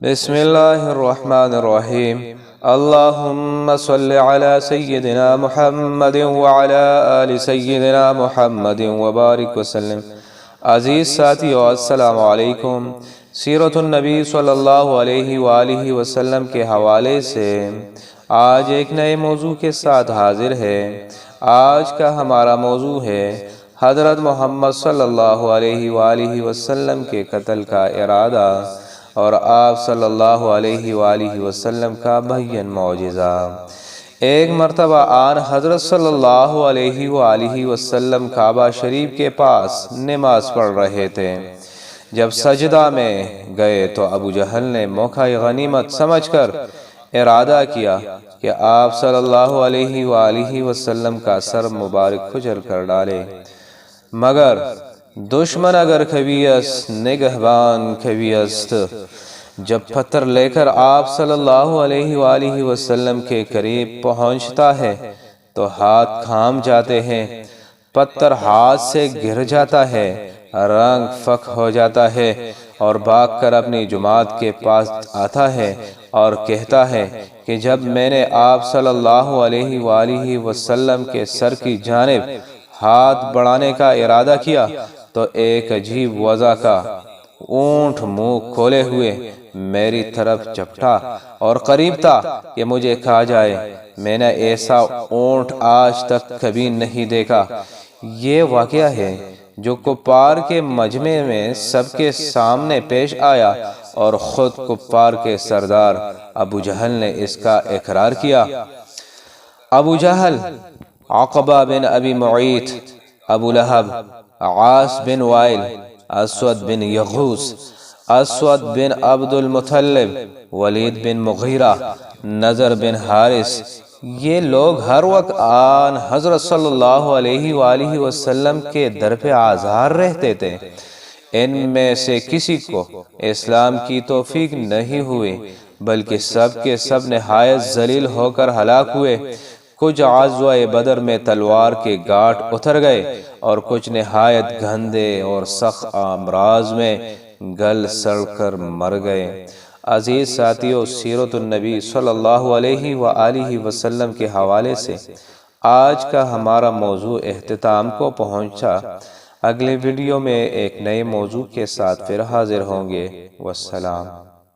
بسم اللہ الرحمن الرحیم اللہم صل علی سیدنا محمد وعلی آل سیدنا محمد وبارک وسلم۔ عزیز ساتھیو، السلام علیکم۔ سیرت النبی صلی اللہ علیہ وآلہ وسلم کے حوالے سے آج ایک نئے موضوع کے ساتھ حاضر ہے۔ آج کا ہمارا موضوع ہے حضرت محمد صلی اللہ علیہ وآلہ وسلم کے قتل کا ارادہ اور آپ صلی اللہ علیہ وآلہ وسلم کا بین معجزہ۔ ایک مرتبہ آن حضرت صلی اللہ علیہ وآلہ وسلم کعبہ شریف کے پاس نماز پڑھ رہے تھے۔ جب سجدہ میں گئے تو ابو جہل نے موقع غنیمت سمجھ کر ارادہ کیا کہ آپ صلی اللہ علیہ وآلہ وسلم کا سر مبارک کھجر کر ڈالے، مگر دشمن اگر کبھی نگہبان کبھی است۔ جب پتھر لے کر آپ صلی اللہ علیہ وآلہ وسلم کے قریب پہنچتا ہے تو ہاتھ کھام جاتے ہیں، پتھر ہاتھ سے گر جاتا ہے، رنگ فک ہو جاتا ہے اور بھاگ کر اپنی جماعت کے پاس آتا ہے اور کہتا ہے کہ جب میں نے آپ صلی اللہ علیہ وآلہ وسلم کے سر کی جانب ہاتھ بڑھانے کا ارادہ کیا تو ایک عجیب وضع کا اونٹ منہ کھولے ہوئے میری طرف چپٹا اور قریب تھا کہ مجھے کھا جائے۔ میں نے ایسا اونٹ آج تک کبھی نہیں دیکھا۔ یہ واقعہ ہے جو کفار کے مجمع میں سب کے سامنے پیش آیا اور خود کفار کے سردار ابو جہل نے اس کا اقرار کیا۔ ابو جہل، عقبہ بن ابی معیط، ابو لہب، عاص بن وائل، اسود بن یغوث، اسود بن عبد المطلب، ولید بن مغیرہ، نضر بن حارث، یہ لوگ ہر وقت آن حضرت صلی اللہ علیہ وآلہ وسلم کے در پہ آزار رہتے تھے۔ ان میں سے کسی کو اسلام کی توفیق نہیں ہوئی، بلکہ سب کے سب نہایت ذلیل ہو کر ہلاک ہوئے۔ کچھ غزوہ بدر میں تلوار کے گھاٹ اتر گئے اور کچھ نہایت گندے اور سخت امراض میں گل سڑ کر مر گئے۔ عزیز ساتھیو، سیرت النبی صلی اللہ علیہ وآلہ وسلم کے حوالے سے آج کا ہمارا موضوع اختتام کو پہنچا۔ اگلے ویڈیو میں ایک نئے موضوع کے ساتھ پھر حاضر ہوں گے۔ والسلام۔